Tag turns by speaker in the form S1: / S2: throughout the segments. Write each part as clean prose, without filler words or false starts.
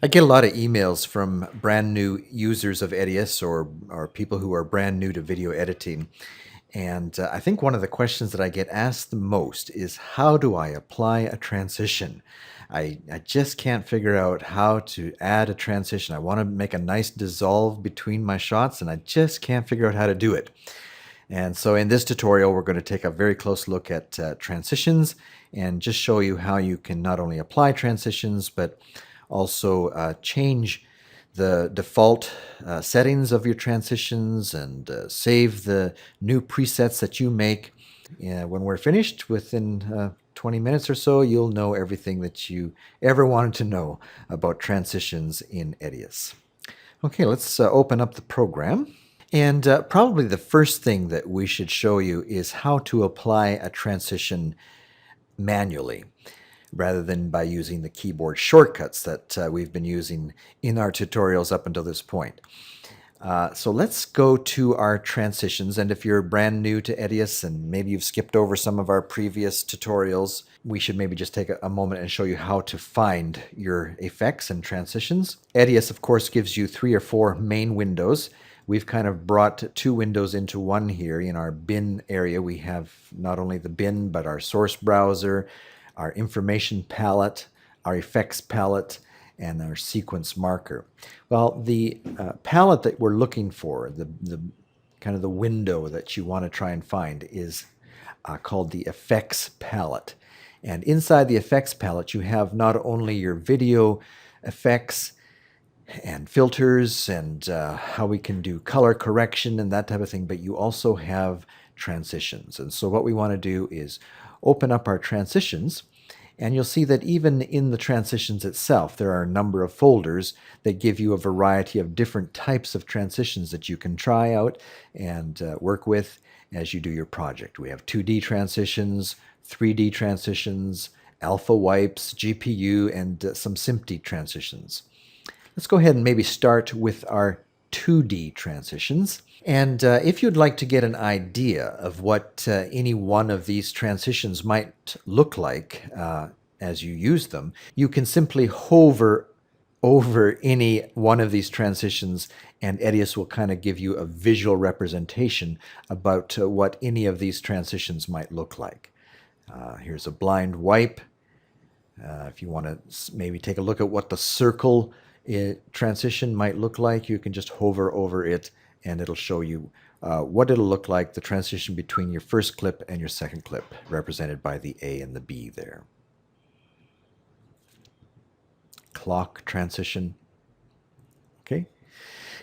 S1: I get a lot of emails from brand new users of Edius or people who are brand new to video editing. And I think one of the questions that I get asked the most is how do I apply a transition? I just can't figure out how to add a transition. I want to make a nice dissolve between my shots and I just can't figure out how to do it. And so in this tutorial, we're going to take a very close look at transitions and just show you how you can not only apply transitions, but also change the default settings of your transitions and save the new presets that you make. When we're finished, within 20 minutes or so, you'll know everything that you ever wanted to know about transitions in Edius. Okay, let's open up the program. And probably the first thing that we should show you is how to apply a transition manually rather than by using the keyboard shortcuts that we've been using in our tutorials up until this point. So let's go to our transitions, and if you're brand new to Edius and maybe you've skipped over some of our previous tutorials, we should maybe just take a moment and show you how to find your effects and transitions. Edius, of course, gives you 3 or 4 main windows. We've kind of brought 2 windows into one here. In our bin area, we have not only the bin, but our source browser, our information palette, our effects palette, and our sequence marker. Well, the palette that we're looking for, the kind of the window that you want to try and find is called the effects palette. And inside the effects palette, you have not only your video effects and filters and how we can do color correction and that type of thing, but you also have transitions. And so what we want to do is open up our transitions, and you'll see that even in the transitions itself, there are a number of folders that give you a variety of different types of transitions that you can try out and work with as you do your project. We have 2D transitions, 3D transitions, alpha wipes, GPU, and some SMPTE transitions. Let's go ahead and maybe start with our 2D transitions. And if you'd like to get an idea of what any one of these transitions might look like as you use them, you can simply hover over any one of these transitions, and Edius will kind of give you a visual representation about what any of these transitions might look like. Here's a blind wipe. If you want to maybe take a look at what the circle transition might look like, you can just hover over it and it'll show you what it'll look like, the transition between your first clip and your second clip, represented by the A and the B there. Clock transition. Okay.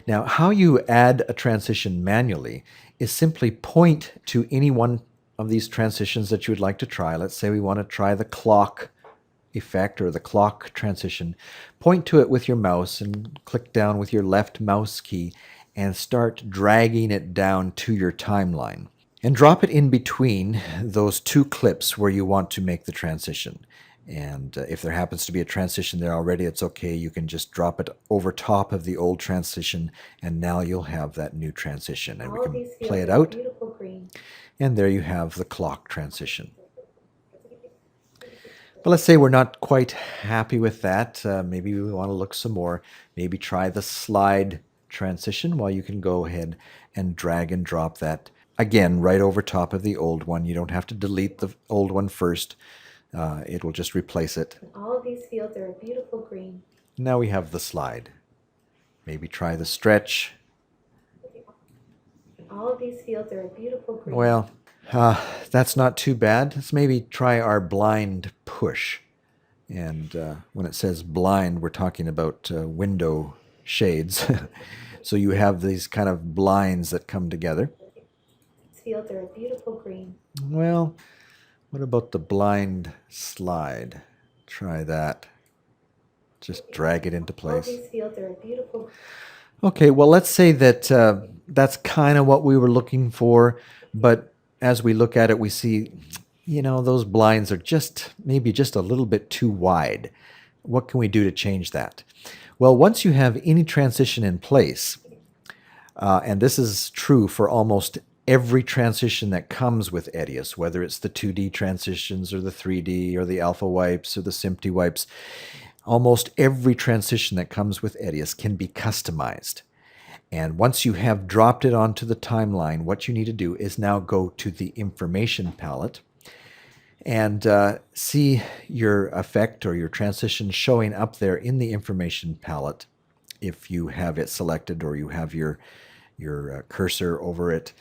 S1: Now, how you add a transition manually is simply point to any one of these transitions that you would like to try. Let's say we want to try the clock effect or the clock transition. Point to it with your mouse and click down with your left mouse key and start dragging it down to your timeline. And drop it in between those 2 clips where you want to make the transition. And if there happens to be a transition there already, it's okay. You can just drop it over top of the old transition, and now you'll have that new transition. And we can play it out. And there you have the clock transition. But let's say we're not quite happy with that. Maybe we want to look some more. Maybe try the slide transition. Well, you can go ahead and drag and drop that again right over top of the old one. You don't have to delete the old one first. It will just replace it.
S2: All of these fields are a beautiful green.
S1: Now we have the slide. Maybe try the stretch.
S2: All of these fields are a beautiful green.
S1: Well, that's not too bad. Let's maybe try our blind push. And when it says blind, we're talking about window shades. So you have these kind of blinds that come together.
S2: These fields are a beautiful green.
S1: Well, what about the blind slide? Try that. Just drag it into place.
S2: All these fields are a beautiful.
S1: Okay, well, let's say that that's kind of what we were looking for, but as we look at it, we see, those blinds are just maybe just a little bit too wide. What can we do to change that? Well, once you have any transition in place, and this is true for almost every transition that comes with Edius, whether it's the 2D transitions or the 3D or the alpha wipes or the SMPTE wipes, Almost every transition that comes with Edius can be customized. And once you have dropped it onto the timeline, what you need to do is now go to the information palette and see your effect or your transition showing up there in the information palette if you have it selected or you have your cursor over it.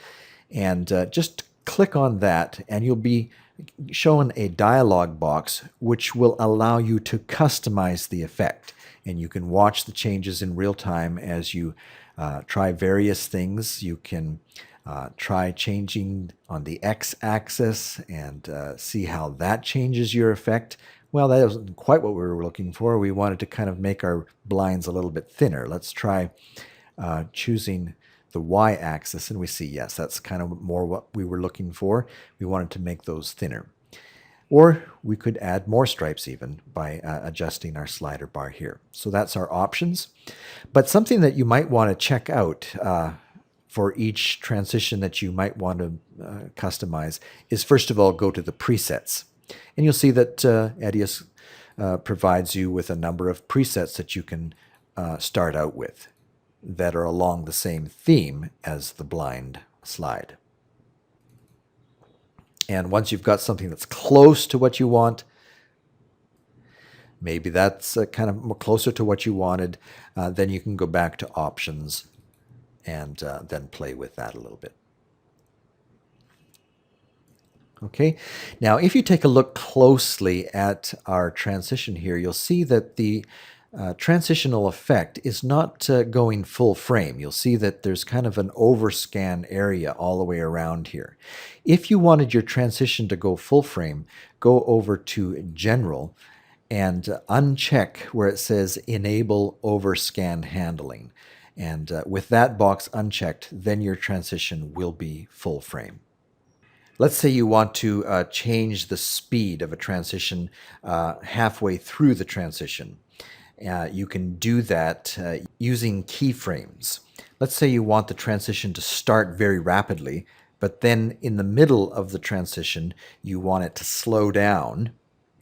S1: And just click on that and you'll be shown a dialog box which will allow you to customize the effect. And you can watch the changes in real time as you try various things. You can try changing on the x-axis and see how that changes your effect. Well, that wasn't quite what we were looking for. We wanted to kind of make our blinds a little bit thinner. Let's try choosing the y-axis, and we see, yes, that's kind of more what we were looking for. We wanted to make those thinner. Or we could add more stripes even by adjusting our slider bar here. So that's our options. But something that you might want to check out for each transition that you might want to customize is, first of all, go to the presets. And you'll see that Edius provides you with a number of presets that you can start out with that are along the same theme as the blind slide. And once you've got something that's close to what you want, maybe that's kind of more closer to what you wanted, then you can go back to options and then play with that a little bit. Okay, now if you take a look closely at our transition here, you'll see that the transitional effect is not going full frame. You'll see that there's kind of an overscan area all the way around here. If you wanted your transition to go full frame, go over to General and uncheck where it says Enable Overscan Handling. And with that box unchecked, then your transition will be full frame. Let's say you want to change the speed of a transition halfway through the transition. You can do that using keyframes. Let's say you want the transition to start very rapidly, but then in the middle of the transition, you want it to slow down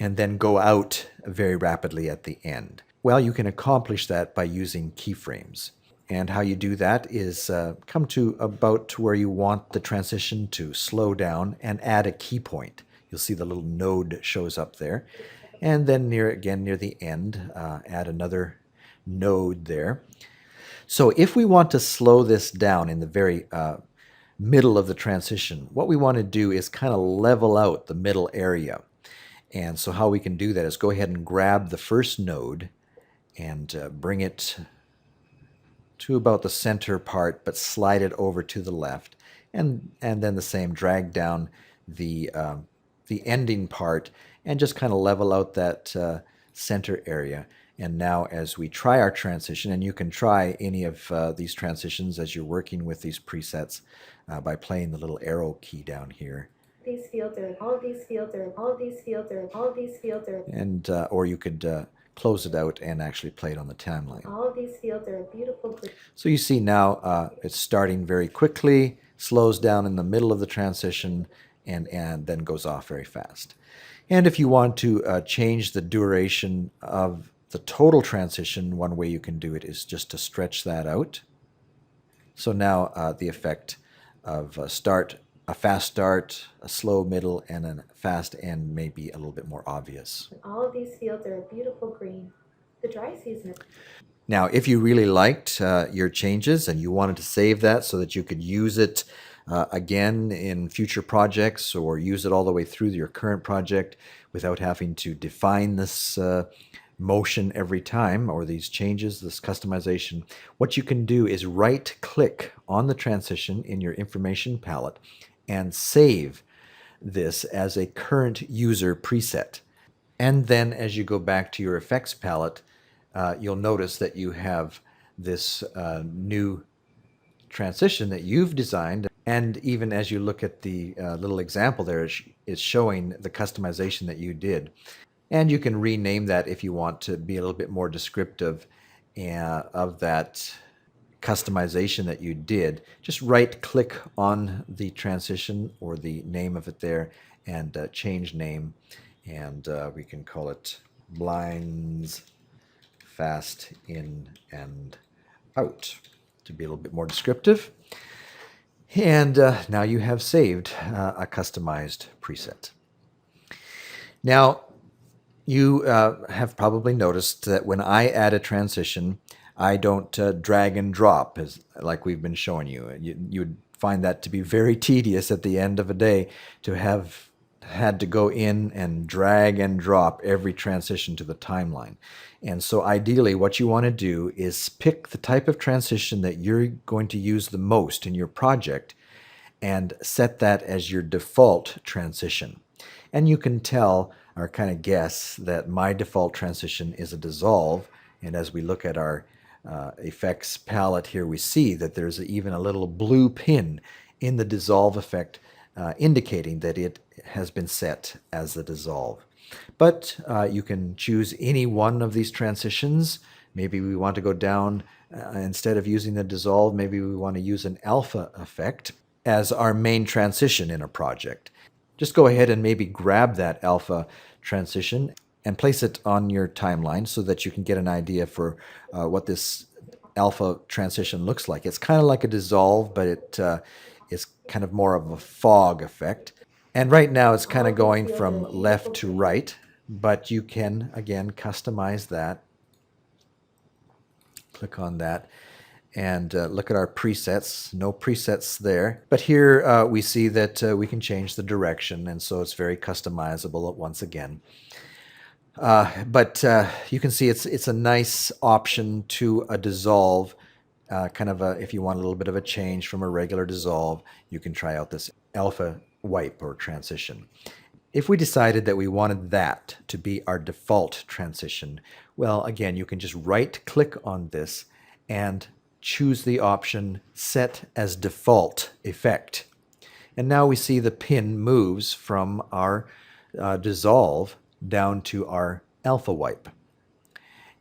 S1: and then go out very rapidly at the end. Well, you can accomplish that by using keyframes. And how you do that is come to about where you want the transition to slow down and add a key point. You'll see the little node shows up there. And then near the end, add another node there. So if we want to slow this down in the very middle of the transition, what we want to do is kind of level out the middle area. And so how we can do that is go ahead and grab the first node and bring it to about the center part, but slide it over to the left. And then the same, drag down the ending part and just kind of level out that center area. And now as we try our transition, and you can try any of these transitions as you're working with these presets by playing the little arrow key down here.
S2: These fields are, all these fields are, all these fields are, all these fields are.
S1: And or you could close it out and actually play it on the timeline.
S2: All these fields are beautiful.
S1: So you see now it's starting very quickly, slows down in the middle of the transition, and then goes off very fast. And if you want to change the duration of the total transition, one way you can do it is just to stretch that out. So now the effect of a fast start, a slow middle, and a fast end may be a little bit more obvious.
S2: All of these fields are a beautiful green. The dry season is...
S1: Now, if you really liked your changes and you wanted to save that so that you could use it again in future projects or use it all the way through your current project without having to define this motion every time or these changes, this customization, what you can do is right-click on the transition in your information palette and save this as a current user preset. And then as you go back to your effects palette, you'll notice that you have this new transition that you've designed. And even as you look at the little example there, it's showing the customization that you did. And you can rename that if you want to be a little bit more descriptive of that customization that you did. Just right-click on the transition or the name of it there and change name. And we can call it blinds fast in and out, to be a little bit more descriptive. And now you have saved a customized preset. Now, you have probably noticed that when I add a transition, I don't drag and drop like we've been showing you. You would find that to be very tedious at the end of a day to have had to go in and drag and drop every transition to the timeline. And so ideally what you want to do is pick the type of transition that you're going to use the most in your project and set that as your default transition. And you can tell or kind of guess that my default transition is a dissolve. And as we look at our effects palette here, we see that there's even a little blue pin in the dissolve effect indicating that it has been set as a dissolve. But you can choose any one of these transitions. Maybe we want to go down, instead of using the dissolve, maybe we want to use an alpha effect as our main transition in a project. Just go ahead and maybe grab that alpha transition and place it on your timeline so that you can get an idea for what this alpha transition looks like. It's kind of like a dissolve, but it is kind of more of a fog effect. And right now it's kind of going from left to right, but you can, again, customize that. Click on that and look at our presets. No presets there. But here we see that we can change the direction, and so it's very customizable once again. But you can see it's a nice option to a dissolve, kind of if you want a little bit of a change from a regular dissolve, you can try out this alpha wipe or transition. If we decided that we wanted that to be our default transition, well, again, you can just right-click on this and choose the option Set as Default Effect. And now we see the pin moves from our dissolve down to our alpha wipe.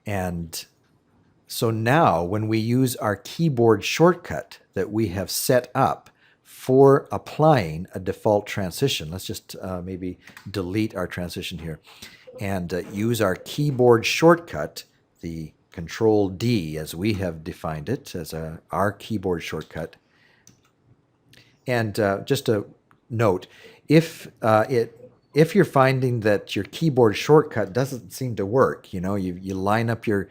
S1: And so now when we use our keyboard shortcut that we have set up for applying a default transition, let's just maybe delete our transition here and use our keyboard shortcut, the Control D as we have defined it as our keyboard shortcut. And just a note, if you're finding that your keyboard shortcut doesn't seem to work, you line up your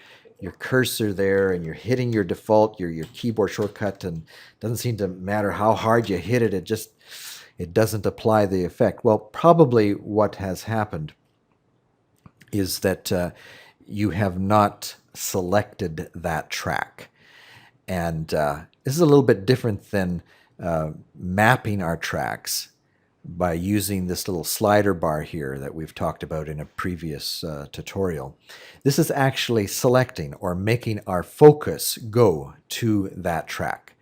S1: cursor there and you're hitting your default, your keyboard shortcut, and it doesn't seem to matter how hard you hit it, it doesn't apply the effect. Well, probably what has happened is that you have not selected that track. And this is a little bit different than mapping our tracks by using this little slider bar here that we've talked about in a previous tutorial. This is actually selecting or making our focus go to that track.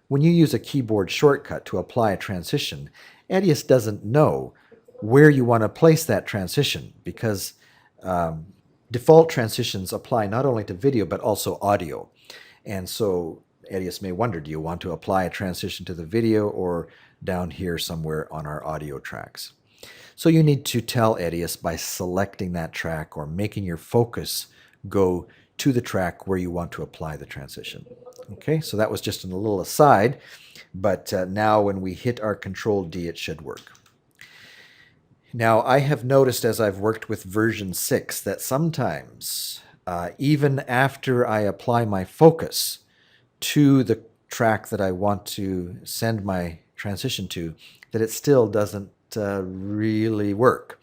S1: When you use a keyboard shortcut to apply a transition, Edius doesn't know where you want to place that transition because default transitions apply not only to video but also audio. And so Edius may wonder, do you want to apply a transition to the video or down here somewhere on our audio tracks? So you need to tell Edius by selecting that track or making your focus go to the track where you want to apply the transition. Okay, so that was just a little aside, but now when we hit our Control D, it should work. Now, I have noticed as I've worked with version 6 that sometimes, even after I apply my focus to the track that I want to send my transition to, that it still doesn't really work.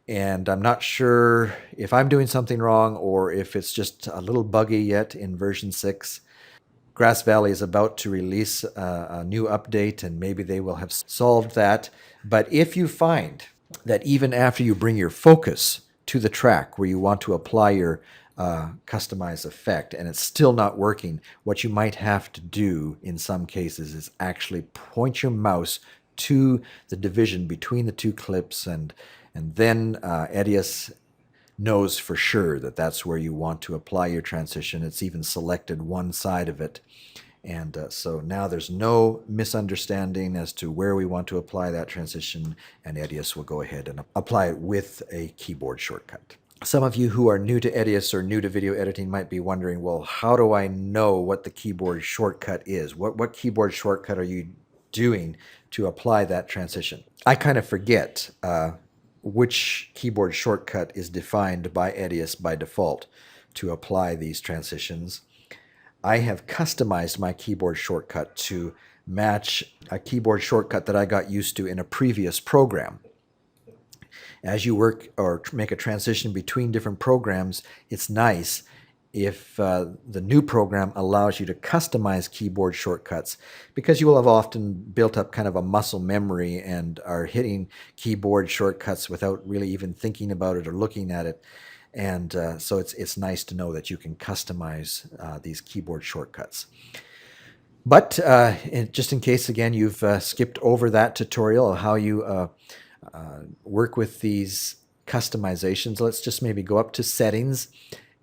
S1: And I'm not sure if I'm doing something wrong or if it's just a little buggy yet in version 6. Grass Valley is about to release a new update, and maybe they will have solved that. But if you find that even after you bring your focus to the track where you want to apply your customized effect and it's still not working, what you might have to do in some cases is actually point your mouse to the division between the two clips, and then Edius knows for sure that that's where you want to apply your transition. It's even selected one side of it. And so now there's no misunderstanding as to where we want to apply that transition, and Edius will go ahead and apply it with a keyboard shortcut. Some of you who are new to Edius or new to video editing might be wondering, well, how do I know what the keyboard shortcut is? What keyboard shortcut are you doing to apply that transition? I kind of forget which keyboard shortcut is defined by Edius by default to apply these transitions. I have customized my keyboard shortcut to match a keyboard shortcut that I got used to in a previous program. As you work or make a transition between different programs, it's nice if the new program allows you to customize keyboard shortcuts, because you will have often built up kind of a muscle memory and are hitting keyboard shortcuts without really even thinking about it or looking at it. And so it's nice to know that you can customize these keyboard shortcuts. But just in case, again, you've skipped over that tutorial of how you work with these customizations, let's just maybe go up to settings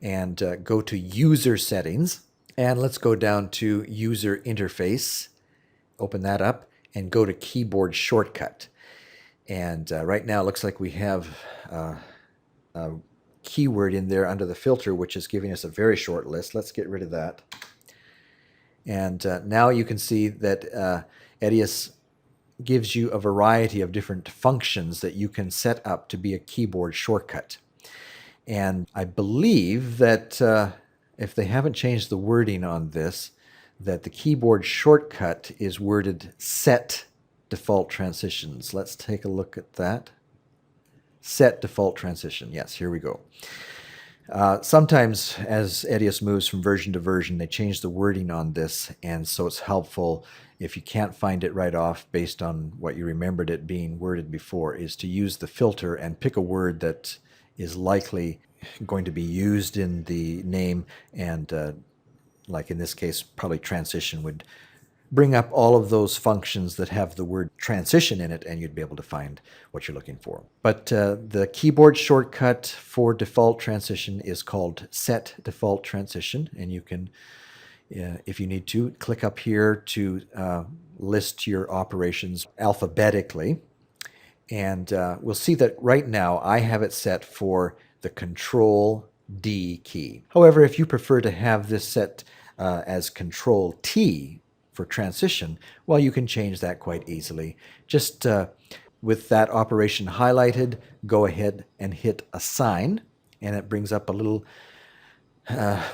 S1: and go to user settings, and let's go down to user interface, open that up, and go to keyboard shortcut. And right now it looks like we have a keyword in there under the filter, which is giving us a very short list. Let's get rid of that. And now you can see that Edius gives you a variety of different functions that you can set up to be a keyboard shortcut. And I believe that if they haven't changed the wording on this, that the keyboard shortcut is worded set default transitions. Let's take a look at that. Set default transition. Yes, here we go. Sometimes as Edius moves from version to version, they change the wording on this, and so it's helpful if you can't find it right off based on what you remembered it being worded before, is to use the filter and pick a word that is likely going to be used in the name, and like in this case, probably transition would bring up all of those functions that have the word transition in it, and you'd be able to find what you're looking for. But the keyboard shortcut for default transition is called set default transition, and you can, if you need to, click up here to list your operations alphabetically. And we'll see that right now I have it set for the Control D key. However, if you prefer to have this set as Control T for transition, well, you can change that quite easily. Just with that operation highlighted, go ahead and hit Assign, and it brings up a little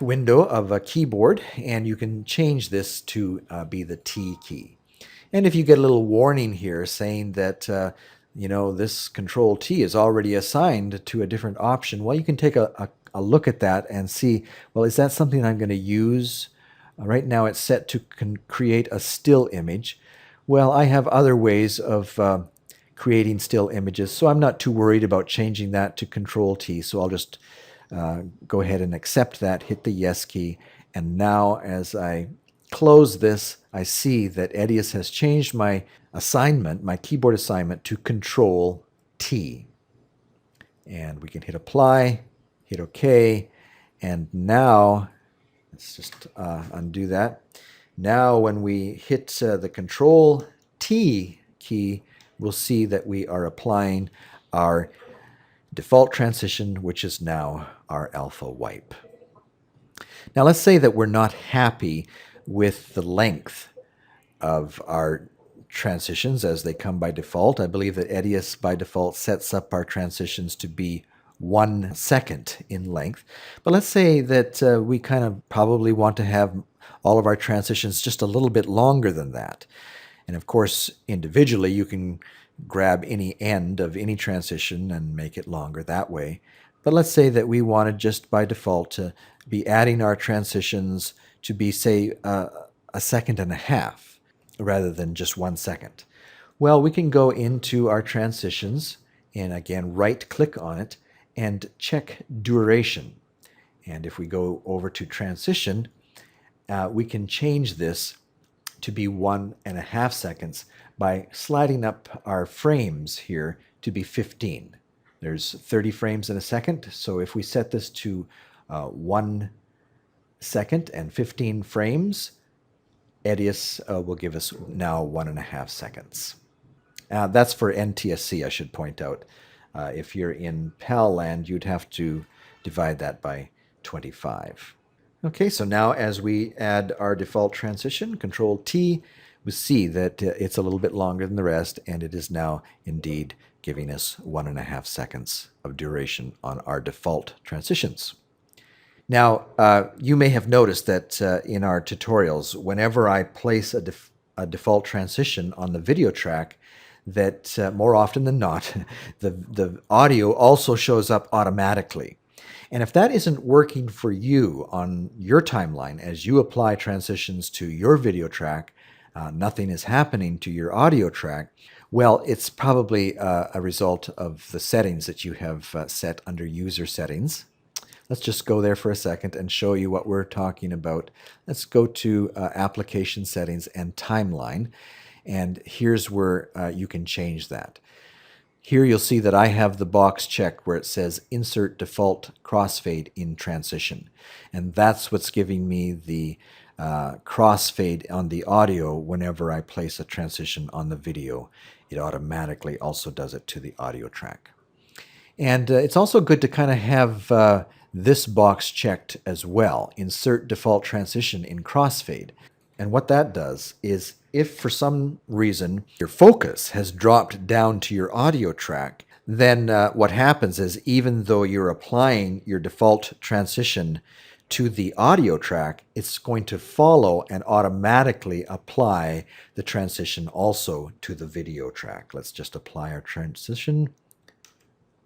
S1: window of a keyboard, and you can change this to be the T key. And if you get a little warning here saying that you know, this Control T is already assigned to a different option, well, you can take a look at that and see, well, is that something I'm going to use? Right now it's set to create a still image. Well, I have other ways of creating still images, so I'm not too worried about changing that to Control T, so I'll just go ahead and accept that, hit the Yes key, and now as I close this, I see that Edius has changed my assignment, my keyboard assignment, to Control T. And we can hit Apply, hit OK, and now, let's just undo that. Now when we hit the Control T key, we'll see that we are applying our default transition, which is now our alpha wipe. Now let's say that we're not happy with the length of our transitions as they come by default. I believe that Edius by default sets up our transitions to be 1 second in length. But let's say that we kind of probably want to have all of our transitions just a little bit longer than that. And of course, individually, you can grab any end of any transition and make it longer that way. But let's say that we wanted just by default to be adding our transitions to be, say, 1.5 seconds rather than just 1 second. Well, we can go into our transitions and again right-click on it and check duration. And if we go over to transition, we can change this to be 1.5 seconds by sliding up our frames here to be 15. There's 30 frames in a second, so if we set this to 1 second and 15 frames, Edius will give us now 1.5 seconds. That's for NTSC, I should point out. If you're in PAL land, you'd have to divide that by 25. Okay, so now as we add our default transition, Control T, we see that it's a little bit longer than the rest, and it is now indeed giving us 1.5 seconds of duration on our default transitions. Now, you may have noticed that in our tutorials, whenever I place a default transition on the video track, that more often than not, the audio also shows up automatically. And if that isn't working for you on your timeline as you apply transitions to your video track, nothing is happening to your audio track, well, it's probably a result of the settings that you have set under user settings. Let's just go there for a second and show you what we're talking about. Let's go to application settings and timeline. And here's where you can change that. Here you'll see that I have the box checked where it says insert default crossfade in transition. And that's what's giving me the crossfade on the audio whenever I place a transition on the video. It automatically also does it to the audio track. And it's also good to kind of have this box checked as well, insert default transition in crossfade. And what that does is if for some reason your focus has dropped down to your audio track, then what happens is even though you're applying your default transition to the audio track, it's going to follow and automatically apply the transition also to the video track. Let's just apply our transition.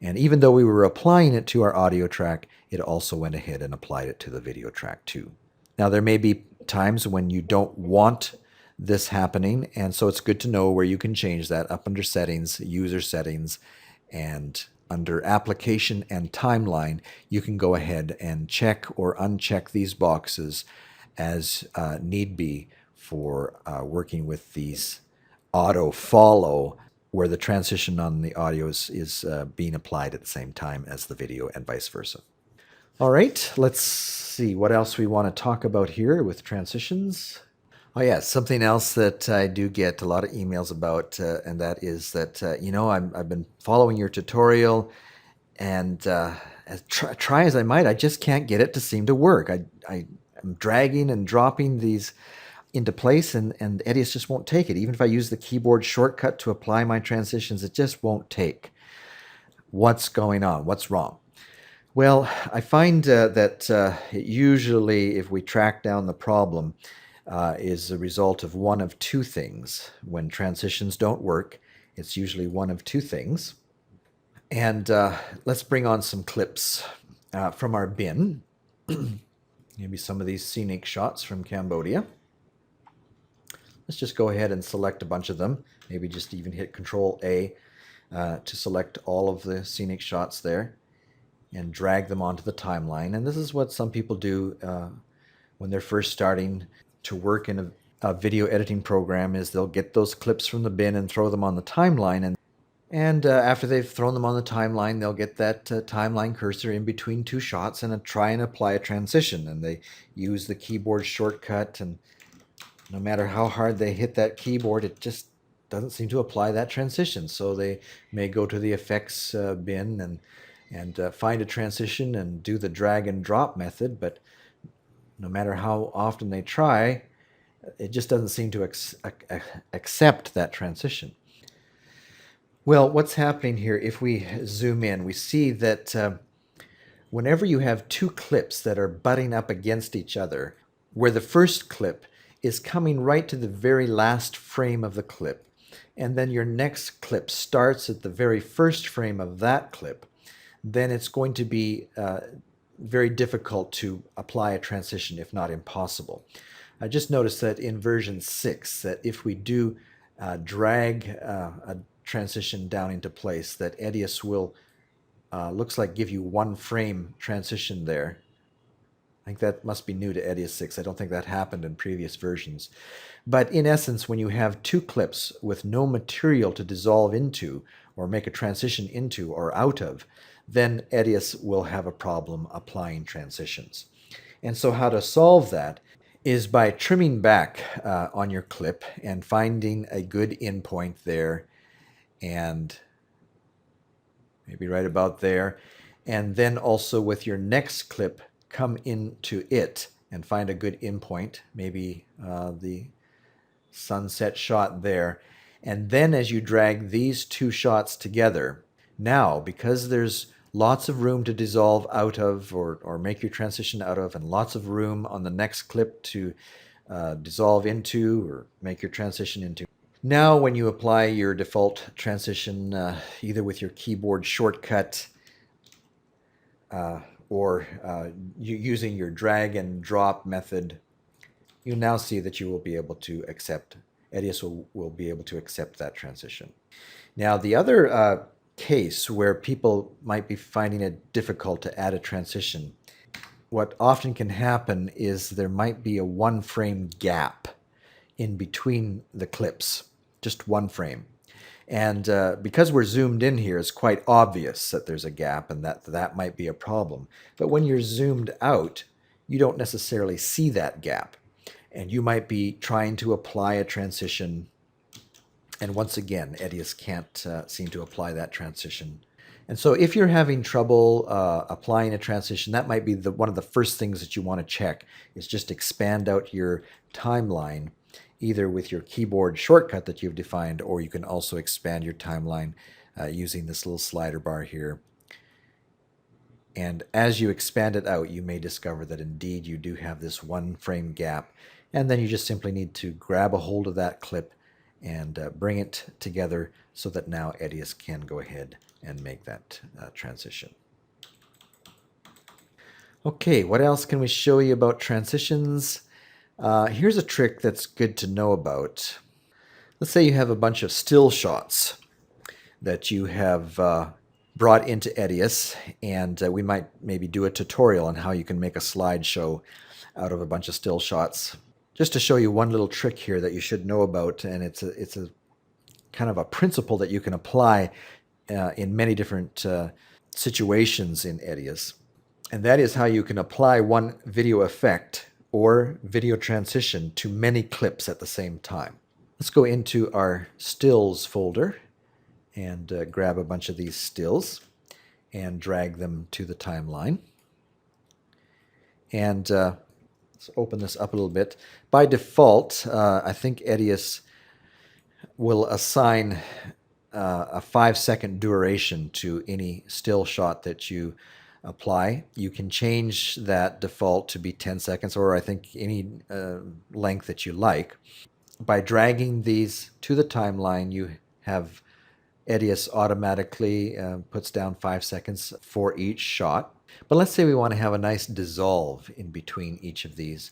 S1: And even though we were applying it to our audio track, it also went ahead and applied it to the video track too. Now, there may be times when you don't want this happening, and so it's good to know where you can change that up under settings, user settings, and under application and timeline, you can go ahead and check or uncheck these boxes as need be for working with these auto follow where the transition on the audio is being applied at the same time as the video and vice versa. All right, let's see what else we want to talk about here with transitions. Oh yeah, something else that I do get a lot of emails about, and that is that, I've been following your tutorial, and try as I might, I just can't get it to seem to work. I'm dragging and dropping these into place, and Edius just won't take it. Even if I use the keyboard shortcut to apply my transitions, it just won't take. What's going on? What's wrong? Well, I find that usually if we track down the problem, is a result of one of two things. When transitions don't work, it's usually one of two things. And let's bring on some clips from our bin. Maybe some of these scenic shots from Cambodia. Let's just go ahead and select a bunch of them. Maybe just even hit Control A to select all of the scenic shots there and drag them onto the timeline. And this is what some people do when they're first starting to work in a video editing program, is they'll get those clips from the bin and throw them on the timeline. And after they've thrown them on the timeline, they'll get that timeline cursor in between two shots and try and apply a transition. And they use the keyboard shortcut, and no matter how hard they hit that keyboard, it just doesn't seem to apply that transition. So they may go to the effects bin and find a transition and do the drag and drop method, but no matter how often they try, it just doesn't seem to accept that transition. Well, what's happening here, if we zoom in, we see that whenever you have two clips that are butting up against each other, where the first clip is coming right to the very last frame of the clip, and then your next clip starts at the very first frame of that clip, then it's going to be very difficult to apply a transition, if not impossible. I just noticed that in version 6, that if we do drag a transition down into place, that Edius will, looks like, give you one frame transition there. I think that must be new to Edius 6. I don't think that happened in previous versions. But in essence, when you have two clips with no material to dissolve into or make a transition into or out of, then Edius will have a problem applying transitions. And so how to solve that is by trimming back on your clip and finding a good in point there, and maybe right about there. and then also with your next clip, come into it and find a good in point, maybe the sunset shot there. And then as you drag these two shots together, now because there's lots of room to dissolve out of or make your transition out of, and lots of room on the next clip to dissolve into or make your transition into. Now when you apply your default transition, either with your keyboard shortcut or using your drag and drop method, you now see that you will be able to accept, Edius will be able to accept that transition. Now the other case where people might be finding it difficult to add a transition, what often can happen is there might be a one frame gap in between the clips, just one frame. And because we're zoomed in here, it's quite obvious that there's a gap and that might be a problem. But when you're zoomed out, you don't necessarily see that gap. And you might be trying to apply a transition, and once again, Edius can't seem to apply that transition. And so if you're having trouble applying a transition, that might be one of the first things that you want to check, is just expand out your timeline, either with your keyboard shortcut that you've defined, or you can also expand your timeline using this little slider bar here. And as you expand it out, you may discover that indeed you do have this one frame gap. And then you just simply need to grab a hold of that clip and bring it together so that now Edius can go ahead and make that transition. Okay, what else can we show you about transitions? Here's a trick that's good to know about. Let's say you have a bunch of still shots that you have brought into Edius, and we might maybe do a tutorial on how you can make a slideshow out of a bunch of still shots. Just to show you one little trick here that you should know about, and it's a kind of a principle that you can apply in many different situations in Edius. And that is how you can apply one video effect or video transition to many clips at the same time. Let's go into our stills folder and grab a bunch of these stills and drag them to the timeline. And let's open this up a little bit. By default, I think Edius will assign a 5-second duration to any still shot that you apply. You can change that default to be 10 seconds, or I think any length that you like. By dragging these to the timeline, you have Edius automatically puts down 5 seconds for each shot. But let's say we want to have a nice dissolve in between each of these.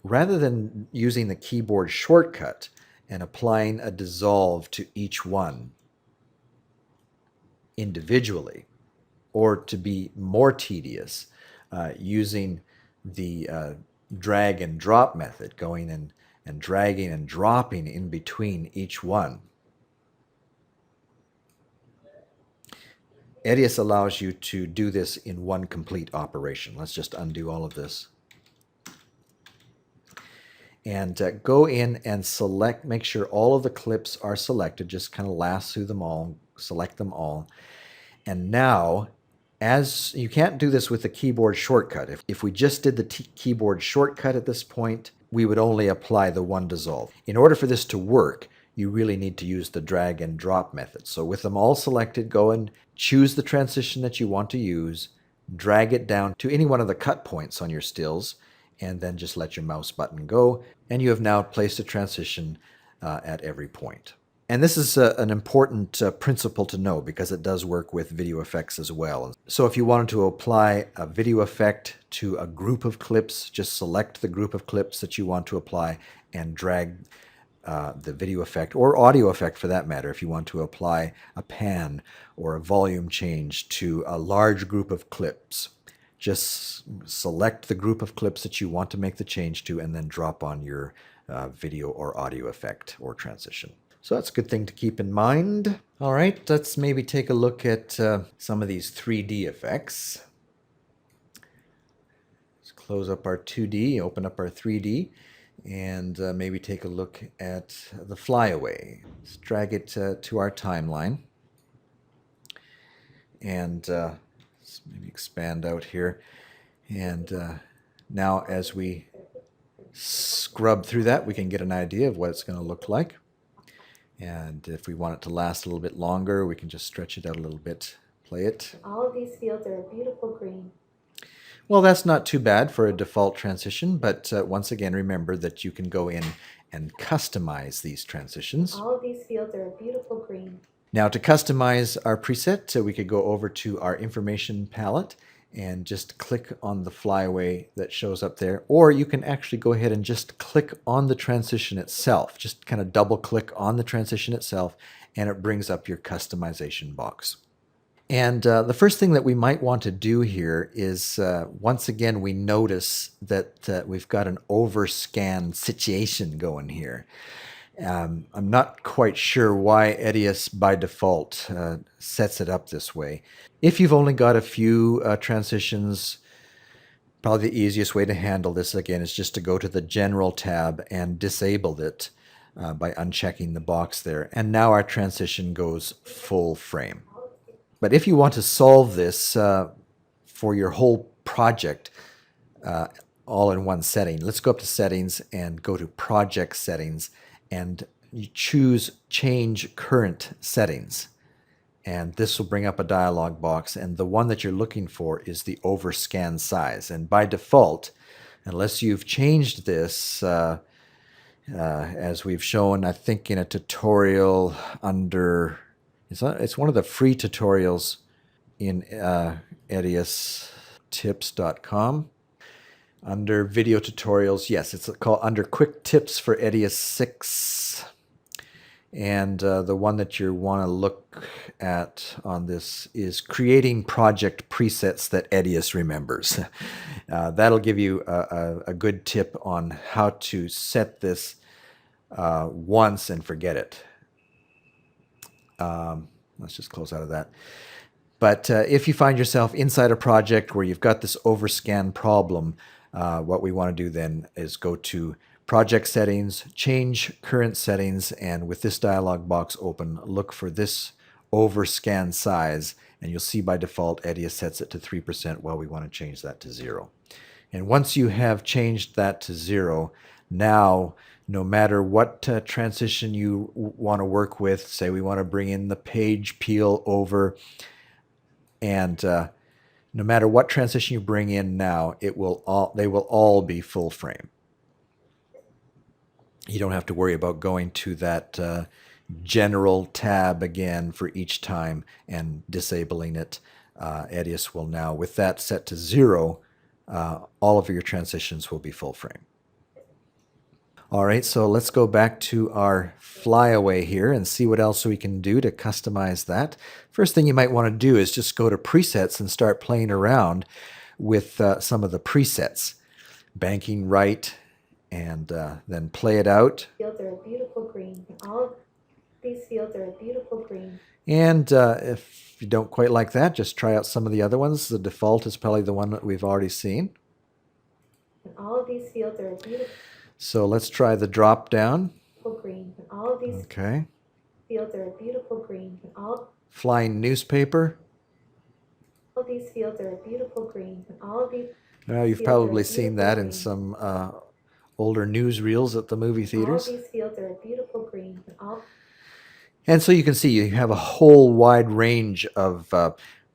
S1: Rather than using the keyboard shortcut and applying a dissolve to each one individually, or to be more tedious, using the drag and drop method, going and dragging and dropping in between each one, Edius allows you to do this in one complete operation. Let's just undo all of this. And go in and select, make sure all of the clips are selected, just kind of lasso them all, select them all. And now, as you can't do this with the keyboard shortcut. If we just did the keyboard shortcut at this point, we would only apply the one dissolve. In order for this to work, you really need to use the drag and drop method. So with them all selected, go and choose the transition that you want to use, drag it down to any one of the cut points on your stills, and then just let your mouse button go, and you have now placed a transition at every point. And this is an important principle to know, because it does work with video effects as well. So if you wanted to apply a video effect to a group of clips, just select the group of clips that you want to apply and drag the video effect, or audio effect for that matter, if you want to apply a pan or a volume change to a large group of clips. Just select the group of clips that you want to make the change to, and then drop on your video or audio effect or transition. So that's a good thing to keep in mind. All right, let's maybe take a look at some of these 3D effects. Let's close up our 2D, open up our 3D, and maybe take a look at the flyaway. Let's drag it to our timeline. And maybe expand out here. And now as we scrub through that, we can get an idea of what it's going to look like. And if we want it to last a little bit longer, we can just stretch it out a little bit, play it.
S2: All of these fields are a beautiful green.
S1: Well, that's not too bad for a default transition, but once again, remember that you can go in and customize these transitions.
S2: All of these fields are a beautiful green.
S1: Now, to customize our preset, we could go over to our information palette and just click on the flyaway that shows up there. Or you can actually go ahead and just click on the transition itself. Just kind of double click on the transition itself, and it brings up your customization box. And the first thing that we might want to do here is, once again, we notice that we've got an overscan situation going here. I'm not quite sure why Edius by default sets it up this way. If you've only got a few transitions, probably the easiest way to handle this again is just to go to the General tab and disable it by unchecking the box there. And now our transition goes full frame. But if you want to solve this for your whole project all in one setting, let's go up to Settings and go to Project Settings, and you choose Change Current Settings. And this will bring up a dialog box, and the one that you're looking for is the overscan size. And by default, unless you've changed this, as we've shown, I think in a tutorial under, it's one of the free tutorials in ediustips.com. Under video tutorials, yes, it's called under quick tips for Edius 6. And the one that you want to look at on this is creating project presets that Edius remembers. That'll give you a good tip on how to set this once and forget it. Let's just close out of that. But if you find yourself inside a project where you've got this overscan problem, what we want to do then is go to Project Settings, Change Current Settings, and with this dialog box open, look for this overscan size, and you'll see by default Edius sets it to 3%. Well, we want to change that to 0. And once you have changed that to 0, now no matter what transition you want to work with, say we want to bring in the page peel over, and no matter what transition you bring in now, they will all be full frame. You don't have to worry about going to that General tab again for each time and disabling it. Edius will now, with that set to 0, all of your transitions will be full frame. All right, so let's go back to our flyaway here and see what else we can do to customize that. First thing you might want to do is just go to presets and start playing around with some of the presets. Banking right, and then play it out.
S2: Fields are a beautiful green. All these fields are a beautiful green.
S1: And if you don't quite like that, just try out some of the other ones. The default is probably the one that we've already seen.
S2: And all of these fields are a beautiful
S1: So let's try the drop down.
S2: green. And all of these fields are a beautiful green. And all
S1: Flying newspaper.
S2: these fields are a beautiful green. And all of these
S1: You've probably seen that in some older newsreels at the movie theaters.
S2: All these fields are a beautiful green.
S1: And so you can see you have a whole wide range of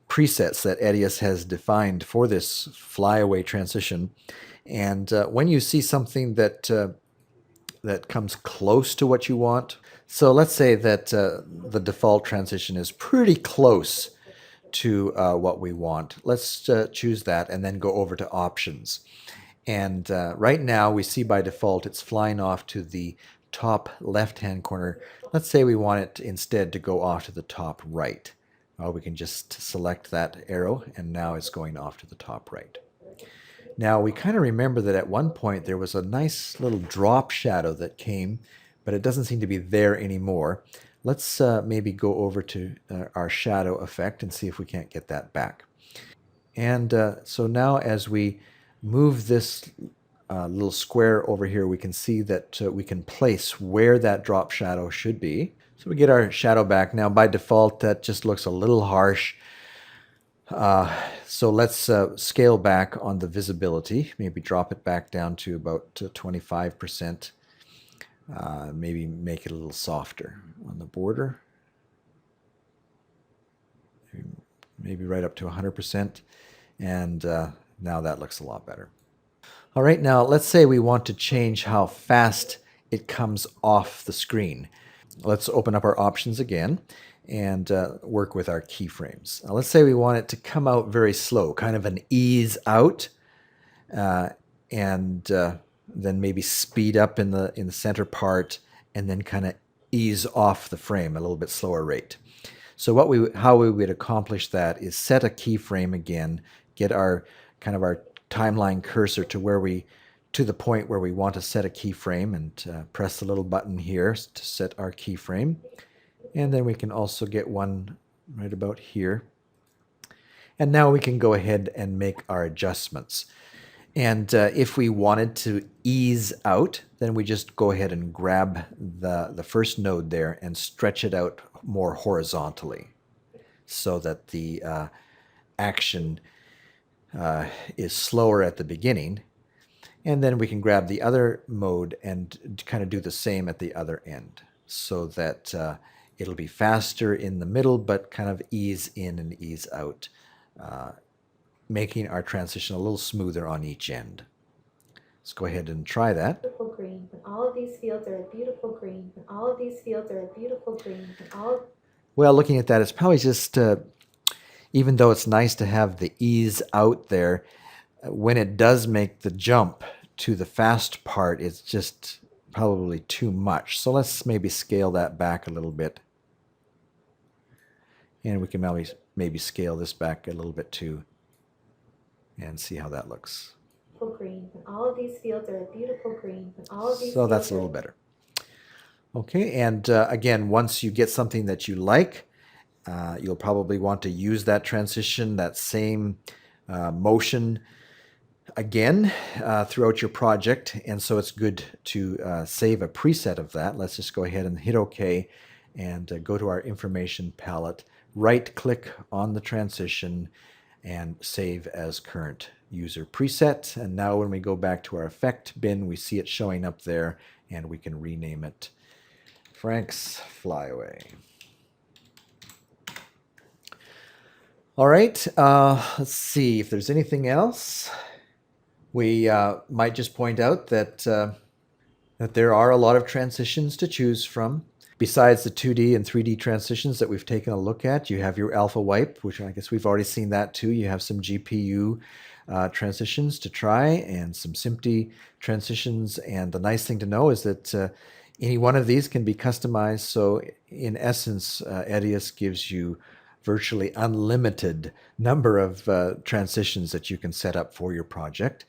S1: presets that Edius has defined for this flyaway transition. And when you see something that that comes close to what you want, so let's say that the default transition is pretty close to what we want. Let's choose that and then go over to options. And right now we see by default it's flying off to the top left-hand corner. Let's say we want it instead to go off to the top right. Well, we can just select that arrow, and now it's going off to the top right. Now we kind of remember that at one point there was a nice little drop shadow that came, but it doesn't seem to be there anymore. Let's maybe go over to our shadow effect and see if we can't get that back. And so now as we move this little square over here, we can see that we can place where that drop shadow should be. So we get our shadow back. Now by default that just looks a little harsh. So let's scale back on the visibility, maybe drop it back down to about 25%, maybe make it a little softer on the border, maybe right up to 100%, and now that looks a lot better. All right, now let's say we want to change how fast it comes off the screen. Let's open up our options again and work with our keyframes. Now, let's say we want it to come out very slow, kind of an ease out, and then maybe speed up in the center part, and then kind of ease off the frame at a little bit slower rate. So how we would accomplish that is set a keyframe again, get our kind of our timeline cursor to the point where we want to set a keyframe, and press the little button here to set our keyframe. And then we can also get one right about here. And now we can go ahead and make our adjustments. And if we wanted to ease out, then we just go ahead and grab the first node there and stretch it out more horizontally so that the action is slower at the beginning. And then we can grab the other mode and kind of do the same at the other end so that it'll be faster in the middle, but kind of ease in and ease out, making our transition a little smoother on each end. Let's go ahead and try that.
S2: Beautiful green, and all of these fields are a beautiful green, and all of these fields are a beautiful green, and all.
S1: Well, looking at that, it's probably just, even though it's nice to have the ease out there, when it does make the jump to the fast part, it's just probably too much. So let's maybe scale that back a little bit. And we can maybe scale this back a little bit too and see how that looks.
S2: Green, and all of these fields are a beautiful green, and all of these.
S1: So that's a little better. Okay, and again, once you get something that you like, you'll probably want to use that transition, that same motion again throughout your project, and so it's good to save a preset of that. Let's just go ahead and hit OK and go to our information palette, right click on the transition and save as current user preset. And now when we go back to our effect bin, we see it showing up there, and we can rename it Frank's Flyaway. All right, let's see if there's anything else. We might just point out that that there are a lot of transitions to choose from. Besides the 2D and 3D transitions that we've taken a look at, you have your alpha wipe, which I guess we've already seen that too. You have some GPU transitions to try and some SMPTE transitions. And the nice thing to know is that any one of these can be customized. So in essence, Edius gives you virtually unlimited number of transitions that you can set up for your project.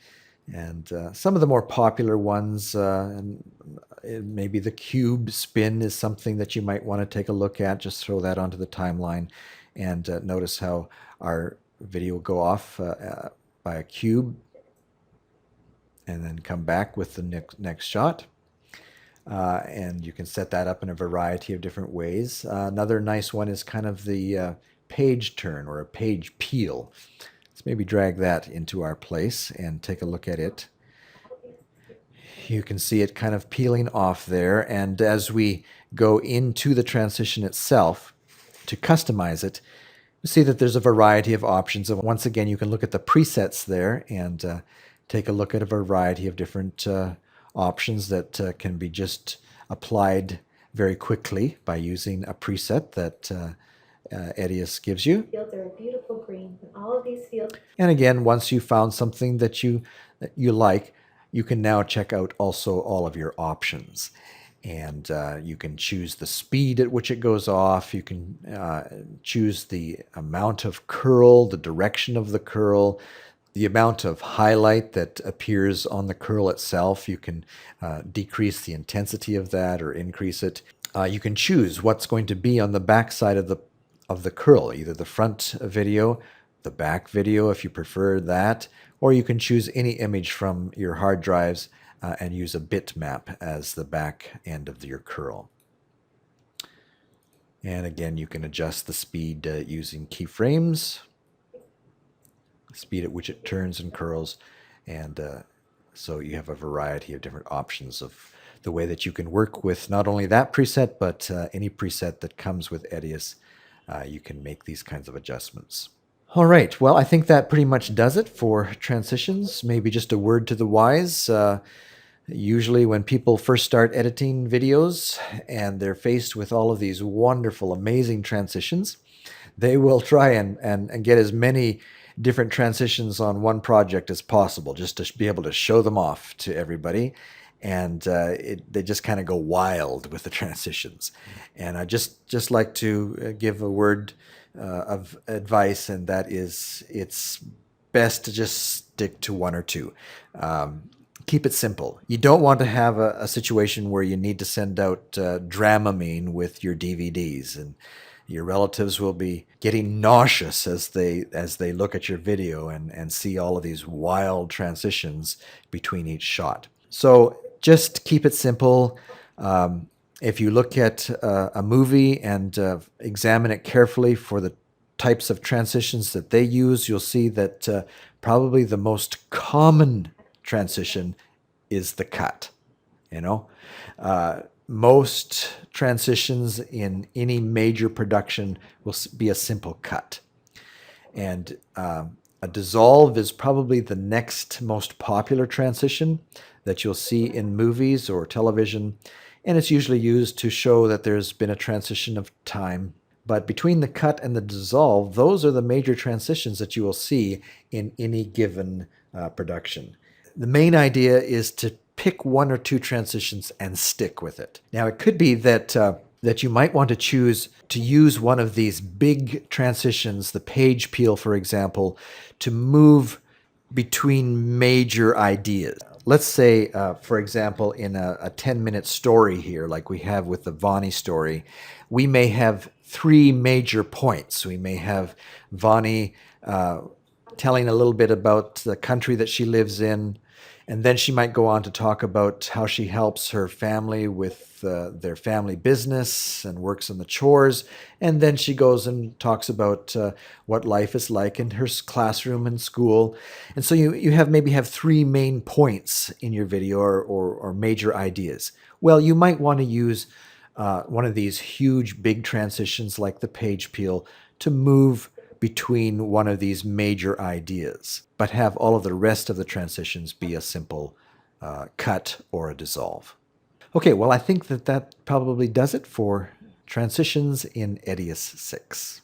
S1: And some of the more popular ones, and maybe the cube spin is something that you might want to take a look at. Just throw that onto the timeline and notice how our video will go off by a cube and then come back with the next shot. And you can set that up in a variety of different ways. Another nice one is kind of the page turn or a page peel. Let's maybe drag that into our place and take a look at it. You can see it kind of peeling off there. And as we go into the transition itself to customize it, you see that there's a variety of options. And once again, you can look at the presets there and take a look at a variety of different options that can be just applied very quickly by using a preset that Edius gives you.
S2: Fields are a beautiful green, and all of these fields.
S1: And again, once you found something that you like, you can now check out also all of your options. And you can choose the speed at which it goes off. You can choose the amount of curl, the direction of the curl, the amount of highlight that appears on the curl itself. You can decrease the intensity of that or increase it. You can choose what's going to be on the back side of the curl, either the front video, the back video if you prefer that, or you can choose any image from your hard drives and use a bitmap as the back end of your curl. And again, you can adjust the speed using keyframes. speed at which it turns and curls, and so you have a variety of different options of the way that you can work with not only that preset, but any preset that comes with Edius. You can make these kinds of adjustments. All right, well, I think that pretty much does it for transitions. Maybe just a word to the wise. Usually, when people first start editing videos and they're faced with all of these wonderful, amazing transitions, they will try and get as many different transitions on one project as possible, just to be able to show them off to everybody. And they just kind of go wild with the transitions. And I just like to give a word of advice, and that is it's best to just stick to one or two. Keep it simple. You don't want to have a situation where you need to send out Dramamine with your DVDs, and your relatives will be getting nauseous as they look at your video and see all of these wild transitions between each shot. So just keep it simple. If you look at a movie and examine it carefully for the types of transitions that they use, you'll see that probably the most common transition is the cut. You know, most transitions in any major production will be a simple cut, and a dissolve is probably the next most popular transition that you'll see in movies or television, and it's usually used to show that there's been a transition of time. But between the cut and the dissolve, those are the major transitions that you will see in any given production. The main idea is to pick one or two transitions and stick with it. Now, it could be that that you might want to choose to use one of these big transitions, the page peel, for example, to move between major ideas. Let's say, for example, in a 10-minute story here, like we have with the Vonnie story, we may have three major points. We may have Vonnie telling a little bit about the country that she lives in, and then she might go on to talk about how she helps her family with their family business and works in the chores. And then she goes and talks about what life is like in her classroom and school. And so you maybe have three main points in your video, or major ideas. Well, you might want to use one of these huge big transitions like the page peel to move between one of these major ideas, but have all of the rest of the transitions be a simple cut or a dissolve. Okay, well, I think that probably does it for transitions in Edius 6.